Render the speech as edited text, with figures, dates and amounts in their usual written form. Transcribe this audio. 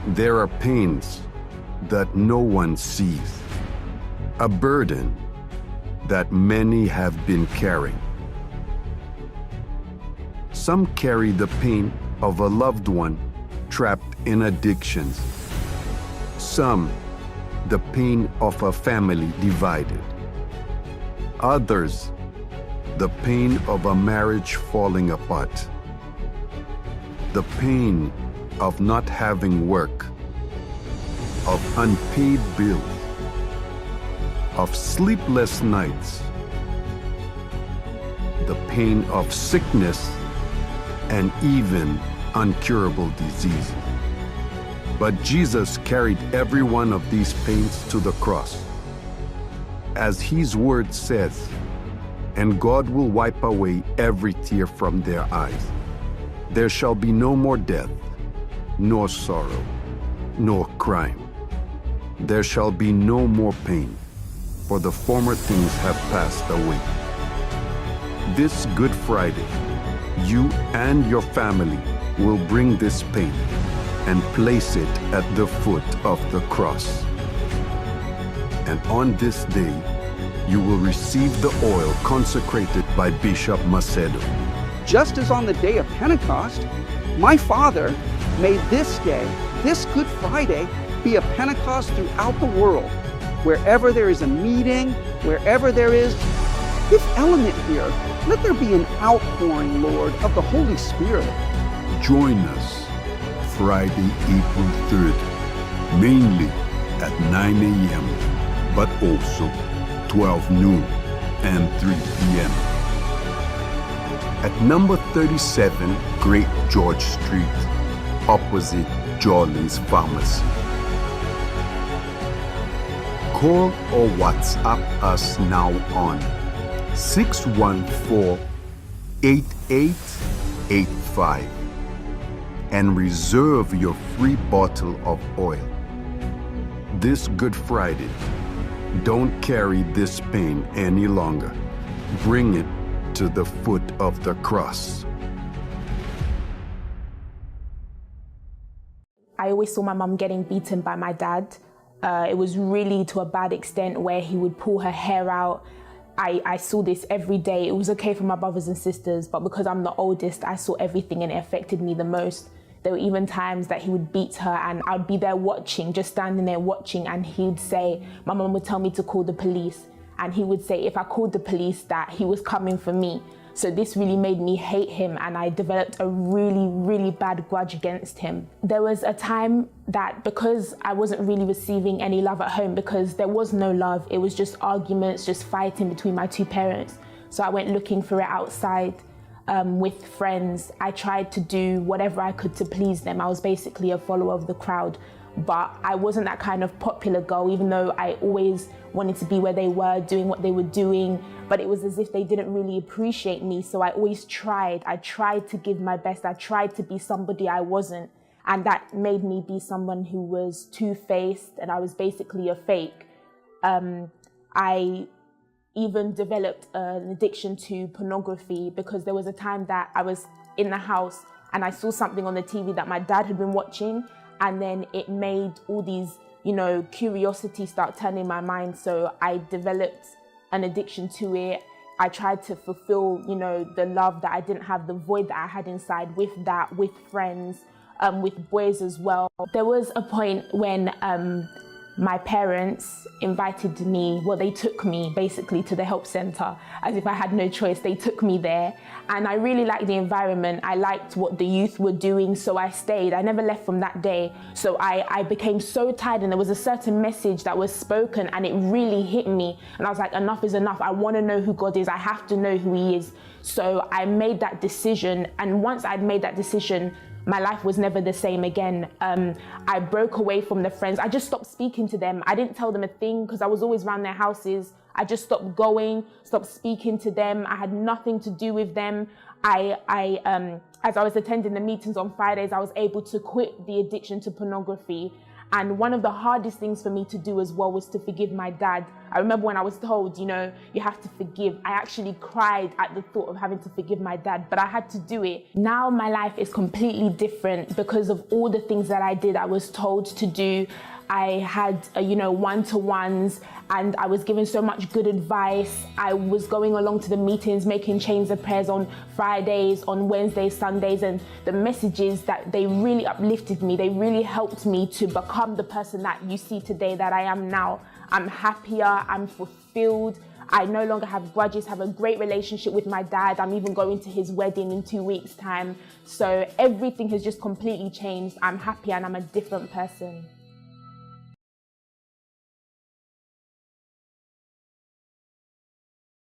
There are pains that no one sees, a burden that many have been carrying. Some carry the pain of a loved one trapped in addictions. Some, the pain of a family divided. Others, the pain of a marriage falling apart. The pain of not having work, of unpaid bills, of sleepless nights, the pain of sickness, and even incurable disease. But Jesus carried every one of these pains to the cross. As his word says, and God will wipe away every tear from their eyes. There shall be no more death, nor sorrow, nor crime. There shall be no more pain, for the former things have passed away. This Good Friday, you and your family will bring this pain and place it at the foot of the cross. And on this day, you will receive the oil consecrated by Bishop Macedo. Just as on the day of Pentecost, my Father made this day, this Good Friday, be a Pentecost throughout the world. Wherever there is a meeting, wherever there is this element here, let there be an outpouring, Lord, of the Holy Spirit. Join us Friday, April 3rd, mainly at 9 a.m., but also 12 noon and 3 p.m. at number 37 Great George Street, opposite Jolly's Pharmacy. Call or WhatsApp us now on 614-8885 and reserve your free bottle of oil. This Good Friday, don't carry this pain any longer. Bring it to the foot of the cross. I always saw my mum getting beaten by my dad. It was really to a bad extent where he would pull her hair out. I saw this every day. It was okay for my brothers and sisters, but because I'm the oldest, I saw everything and it affected me the most. There were even times that he would beat her and I'd be there watching, just standing there watching, and he'd say, my mum would tell me to call the police. And he would say if I called the police that he was coming for me. So this really made me hate him, and I developed a really, really bad grudge against him. There was a time that because I wasn't really receiving any love at home, because there was no love, it was just arguments, just fighting between my two parents. So I went looking for it outside with friends. I tried to do whatever I could to please them. I was basically a follower of the crowd, but I wasn't that kind of popular girl, even though I always wanted to be where they were, doing what they were doing, but it was as if they didn't really appreciate me. So I always tried. I tried to give my best. I tried to be somebody I wasn't. And that made me be someone who was two-faced, and I was basically a fake. I even developed an addiction to pornography, because there was a time that I was in the house and I saw something on the TV that my dad had been watching, and then it made all these, curiosity start turning my mind. So I developed an addiction to it. I tried to fulfill, the love that I didn't have, the void that I had inside with that, with friends, with boys as well. There was a point when my parents invited me, they took me basically to the help center, as if I had no choice. They took me there, and I really liked the environment. I liked what the youth were doing, so I stayed. I never left from that day. So I became so tired, and there was a certain message that was spoken, and it really hit me. And I was like, enough is enough. I want to know who God is. I have to know who he is. So I made that decision, and once I'd made that decision, my life was never the same again. I broke away from the friends. I just stopped speaking to them. I didn't tell them a thing because I was always around their houses. I just stopped going, stopped speaking to them. I had nothing to do with them. As I was attending the meetings on Fridays, I was able to quit the addiction to pornography. And one of the hardest things for me to do as well was to forgive my dad. I remember when I was told, you know, you have to forgive. I actually cried at the thought of having to forgive my dad, but I had to do it. Now my life is completely different because of all the things that I did. I was told to do. I had, you know, one-to-ones, and I was given so much good advice. I was going along to the meetings, making chains of prayers on Fridays, on Wednesdays, Sundays, and the messages that they really uplifted me. They really helped me to become the person that you see today that I am now. I'm happier, I'm fulfilled. I no longer have grudges, have a great relationship with my dad. I'm even going to his wedding in 2 weeks' time. So everything has just completely changed. I'm happy and I'm a different person.